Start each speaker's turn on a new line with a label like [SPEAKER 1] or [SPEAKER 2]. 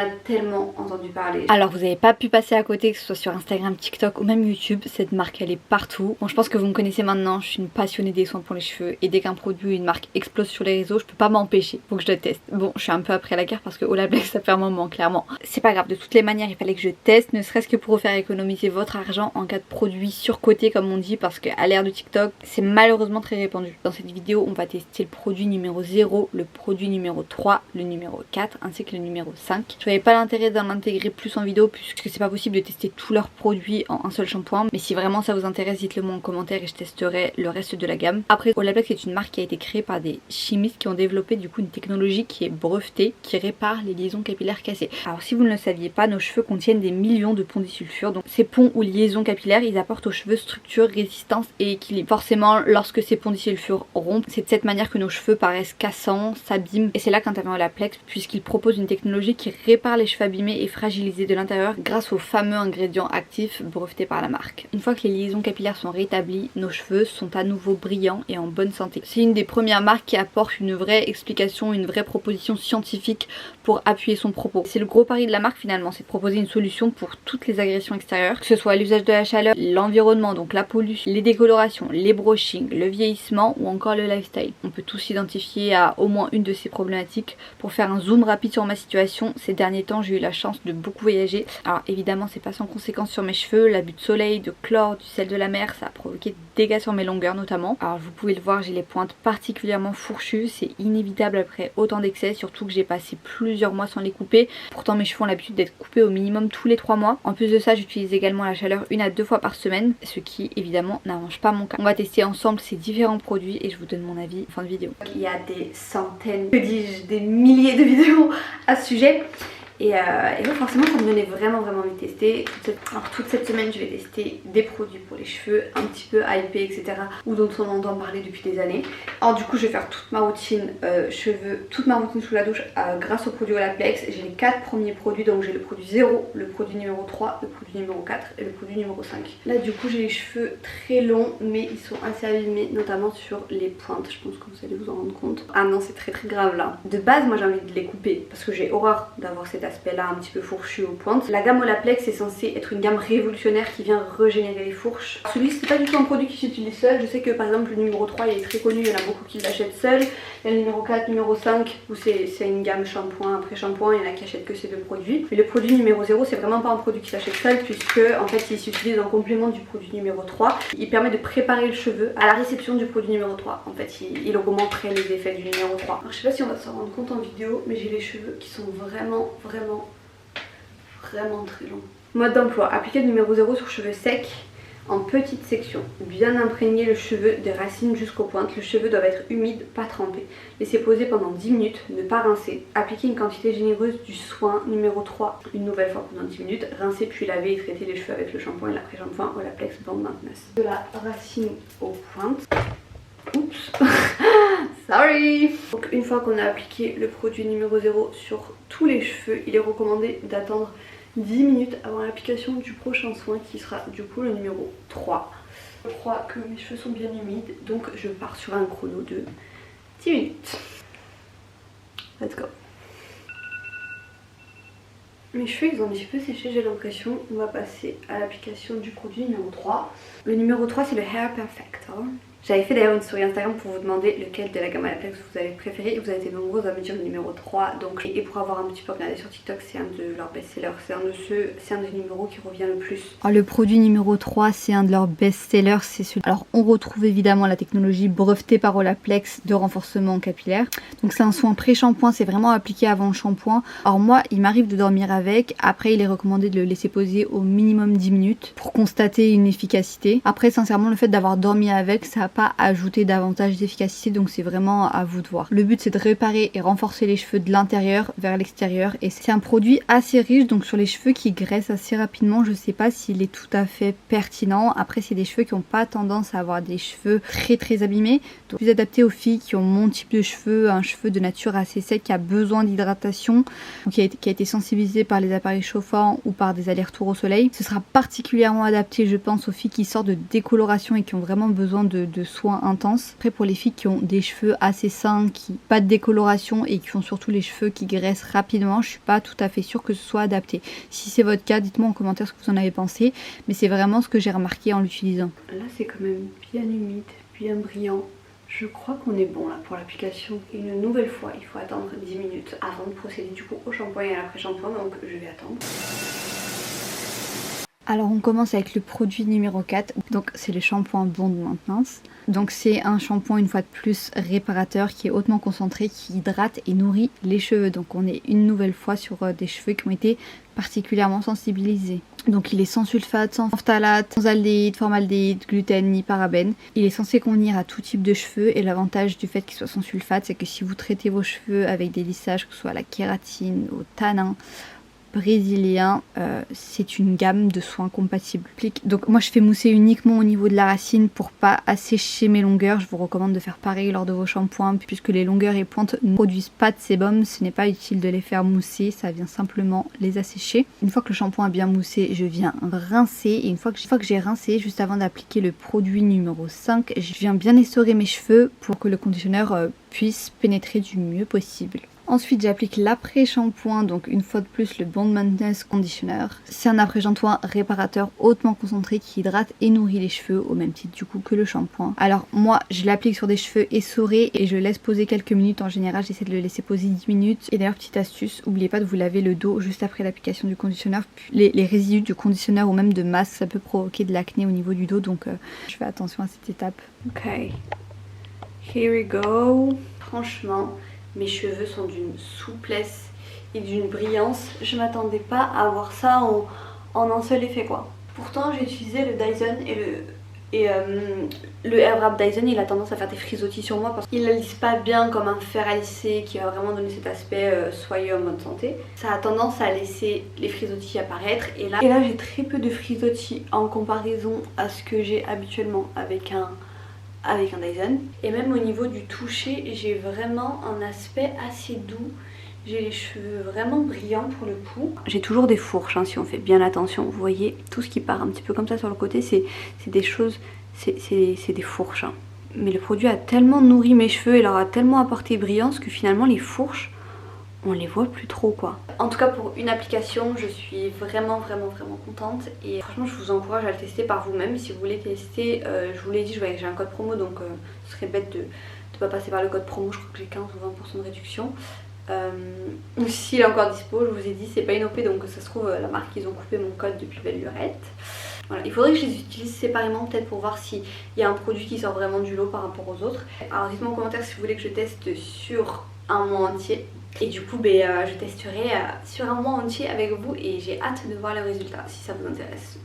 [SPEAKER 1] a tellement entendu parler.
[SPEAKER 2] Alors vous n'avez pas pu passer à côté, que ce soit sur Instagram, TikTok ou même YouTube, cette marque elle est partout. Bon, je pense que vous me connaissez maintenant, je suis une passionnée des soins pour les cheveux et dès qu'un produit ou une marque explose sur les réseaux, je peux pas m'empêcher, faut que je le teste. Bon, je suis un peu après la guerre parce que Olaplex ça fait un moment clairement. C'est pas grave, de toutes les manières il fallait que je teste, ne serait-ce que pour vous faire économiser votre argent en cas de produit surcoté comme on dit, parce qu'à l'ère de TikTok c'est malheureusement très répandu. Dans cette vidéo on va tester le produit numéro 0, le produit numéro 3, le numéro 4 ainsi que le numéro 5. Je n'avais pas l'intérêt d'en intégrer plus en vidéo puisque c'est pas possible de tester tous leurs produits en un seul shampoing, mais si vraiment ça vous intéresse dites-le moi en commentaire et je testerai le reste de la gamme. Après Olaplex est une marque qui a été créée par des chimistes qui ont développé du coup une technologie qui est brevetée, qui répare les liaisons capillaires cassées. Alors si vous ne le saviez pas, nos cheveux contiennent des millions de ponts disulfure, donc ces ponts ou liaisons capillaires ils apportent aux cheveux structure, résistance et équilibre. Forcément lorsque ces ponts disulfure rompent, c'est de cette manière que nos cheveux paraissent cassants, s'abîment, et c'est là qu'intervient Olaplex puisqu'il propose une technologie qui répare les cheveux abîmés et fragilisés de l'intérieur grâce aux fameux ingrédients actifs brevetés par la marque. Une fois que les liaisons capillaires sont rétablies, nos cheveux sont à nouveau brillants et en bonne santé. C'est une des premières marques qui apporte une vraie explication, une vraie proposition scientifique pour appuyer son propos. C'est le gros pari de la marque finalement, c'est de proposer une solution pour toutes les agressions extérieures, que ce soit l'usage de la chaleur, l'environnement, donc la pollution, les décolorations, les brushings, le vieillissement ou encore le lifestyle. On peut tous s'identifier à au moins une de ces problématiques. Pour faire un zoom rapide sur ma situation, ces derniers temps j'ai eu la chance de beaucoup voyager. Alors évidemment c'est pas sans conséquence sur mes cheveux, l'abus de soleil, de chlore, du sel de la mer, ça a provoqué des dégâts sur mes longueurs notamment. Alors vous pouvez le voir, j'ai les pointes particulièrement fourchues, c'est inévitable après autant d'excès, surtout que j'ai passé plusieurs mois sans les couper. Pourtant mes cheveux ont l'habitude d'être coupés au minimum tous les 3 mois. En plus de ça j'utilise également la chaleur 1 à 2 fois par semaine, ce qui évidemment n'arrange pas mon cas. On va tester ensemble ces différents produits et je vous donne mon avis en fin de vidéo.
[SPEAKER 1] Il y a des centaines, que dis-je, des milliers de vidéos à ce sujet. Et donc forcément ça me donnait vraiment envie de tester. Alors toute cette semaine je vais tester des produits pour les cheveux un petit peu hypés etc, ou dont on entend parler depuis des années. Alors du coup je vais faire toute ma routine cheveux, toute ma routine sous la douche grâce au produit Olaplex. J'ai les 4 premiers produits, donc j'ai le produit 0, le produit numéro 3, le produit numéro 4 et le produit numéro 5. Là du coup j'ai les cheveux très longs mais ils sont assez abîmés, notamment sur les pointes, je pense que vous allez vous en rendre compte. Ah non c'est très grave là. De base moi j'ai envie de les couper parce que j'ai horreur d'avoir cet aspect là un petit peu fourchu aux pointes. La gamme Olaplex est censée être une gamme révolutionnaire qui vient régénérer les fourches. Celui-ci c'est pas du tout un produit qui s'utilise seul. Je sais que par exemple le numéro 3 il est très connu, il y en a beaucoup qui l'achètent seul. Il y a le numéro 4, numéro 5 où c'est une gamme shampoing après shampoing, il y en a qui achètent que ces 2 produits. Mais le produit numéro 0 c'est vraiment pas un produit qui s'achète seul puisque en fait il s'utilise en complément du produit numéro 3. Il permet de préparer le cheveu à la réception du produit numéro 3. En fait il augmenterait les effets du numéro 3. Alors, je sais pas si on va s'en rendre compte en vidéo mais j'ai les cheveux qui sont vraiment très long. Mode d'emploi, appliquer le numéro 0 sur cheveux secs en petites sections. Bien imprégner le cheveu des racines jusqu'aux pointes. Le cheveu doit être humide, pas trempé. Laisser poser pendant 10 minutes, ne pas rincer. Appliquer une quantité généreuse du soin numéro 3 une nouvelle fois pendant 10 minutes. Rincer puis laver et traiter les cheveux avec le shampoing et l'après-shampoing Olaplex Bond Maintenance. De la racine aux pointes. Oups. Sorry. Donc une fois qu'on a appliqué le produit numéro 0 sur tous les cheveux, il est recommandé d'attendre 10 minutes avant l'application du prochain soin qui sera du coup le numéro 3. Je crois que mes cheveux sont bien humides donc je pars sur un chrono de 10 minutes. Let's go. Mes cheveux ils ont un petit peu séché j'ai l'impression. On va passer à l'application du produit numéro 3. Le numéro 3 c'est le Hair Perfector. J'avais fait d'ailleurs une story Instagram pour vous demander lequel de la gamme Olaplex vous avez préféré et vous avez été nombreuses à me dire le numéro 3 donc, et pour avoir un petit peu regardé sur TikTok c'est un de leurs best-sellers, c'est un des numéros qui revient le plus.
[SPEAKER 2] Alors, le produit numéro 3 c'est un de leurs best-sellers, c'est celui. Alors on retrouve évidemment la technologie brevetée par Olaplex de renforcement capillaire. Donc c'est un soin pré-shampoing, c'est vraiment appliqué avant le shampoing. Alors moi il m'arrive de dormir avec, après il est recommandé de le laisser poser au minimum 10 minutes pour constater une efficacité. Après sincèrement le fait d'avoir dormi avec ça pas ajouter davantage d'efficacité donc c'est vraiment à vous de voir. Le but c'est de réparer et renforcer les cheveux de l'intérieur vers l'extérieur et c'est un produit assez riche donc sur les cheveux qui graissent assez rapidement je sais pas s'il est tout à fait pertinent. Après c'est des cheveux qui n'ont pas tendance à avoir des cheveux très abîmés donc plus adapté aux filles qui ont mon type de cheveux, un cheveu de nature assez sec qui a besoin d'hydratation qui a été sensibilisé par les appareils chauffants ou par des allers-retours au soleil. Ce sera particulièrement adapté je pense aux filles qui sortent de décoloration et qui ont vraiment besoin de de soins intenses. Après pour les filles qui ont des cheveux assez sains, qui pas de décoloration et qui ont surtout les cheveux qui graissent rapidement, je suis pas tout à fait sûre que ce soit adapté. Si c'est votre cas, dites-moi en commentaire ce que vous en avez pensé, mais c'est vraiment ce que j'ai remarqué en l'utilisant.
[SPEAKER 1] Là c'est quand même bien humide, bien brillant. Je crois qu'on est bon là pour l'application. Une nouvelle fois, il faut attendre 10 minutes avant de procéder du coup au shampoing et à l'après-shampoing, donc je vais attendre.
[SPEAKER 2] Alors on commence avec le produit numéro 4, donc c'est le shampoing Bond Maintenance. Donc c'est un shampoing une fois de plus réparateur qui est hautement concentré, qui hydrate et nourrit les cheveux. Donc on est une nouvelle fois sur des cheveux qui ont été particulièrement sensibilisés. Donc il est sans sulfate, sans phtalate, sans aldéhyde, formaldéhyde, gluten ni parabènes. Il est censé convenir à tout type de cheveux et l'avantage du fait qu'il soit sans sulfate, c'est que si vous traitez vos cheveux avec des lissages, que ce soit à la kératine, au tanin, brésilien, c'est une gamme de soins compatibles. Donc moi je fais mousser uniquement au niveau de la racine pour pas assécher mes longueurs. Je vous recommande de faire pareil lors de vos shampoings puisque les longueurs et pointes ne produisent pas de sébum. Ce n'est pas utile de les faire mousser, ça vient simplement les assécher. Une fois que le shampoing a bien moussé, je viens rincer et une fois que j'ai rincé, juste avant d'appliquer le produit numéro 5, je viens bien essorer mes cheveux pour que le conditionneur puisse pénétrer du mieux possible. Ensuite j'applique l'après-shampoing, donc une fois de plus le Bond Maintenance Conditioner. C'est un après-shampoing réparateur hautement concentré qui hydrate et nourrit les cheveux au même titre du coup que le shampoing. Alors moi je l'applique sur des cheveux essorés et je laisse poser quelques minutes. En général j'essaie de le laisser poser 10 minutes. Et d'ailleurs petite astuce, n'oubliez pas de vous laver le dos juste après l'application du conditionneur. Les résidus du conditionneur ou même de masque ça peut provoquer de l'acné au niveau du dos, donc je fais attention à cette étape.
[SPEAKER 1] Ok, here we go. Franchement, mes cheveux sont d'une souplesse et d'une brillance. Je m'attendais pas à avoir ça en un seul effet quoi. Pourtant j'ai utilisé le Dyson et le Airwrap Dyson, il a tendance à faire des frisottis sur moi parce qu'il ne lisse pas bien comme un fer à lisser qui va vraiment donner cet aspect soyeux en bonne santé. Ça a tendance à laisser les frisottis apparaître et là j'ai très peu de frisottis en comparaison à ce que j'ai habituellement avec un Dyson. Et même au niveau du toucher, j'ai vraiment un aspect assez doux. J'ai les cheveux vraiment brillants pour le coup. J'ai toujours des fourches hein, si on fait bien attention. Vous voyez, tout ce qui part un petit peu comme ça sur le côté, c'est des choses, c'est des fourches. Hein. Mais le produit a tellement nourri mes cheveux et leur a tellement apporté brillance que finalement les fourches, on les voit plus trop quoi. En tout cas pour une application je suis vraiment contente et franchement je vous encourage à le tester par vous-même. Si vous voulez tester, je vous l'ai dit, j'ai un code promo donc ce serait bête de ne pas passer par le code promo. Je crois que j'ai 15 ou 20% de réduction. S'il est encore dispo, je vous ai dit c'est pas une OP donc ça se trouve la marque ils ont coupé mon code depuis belle lurette. Voilà, il faudrait que je les utilise séparément peut-être pour voir s'il y a un produit qui sort vraiment du lot par rapport aux autres. Alors dites-moi en commentaire si vous voulez que je teste sur un mois entier. Et du coup je testerai sur un mois entier avec vous et j'ai hâte de voir le résultat si ça vous intéresse.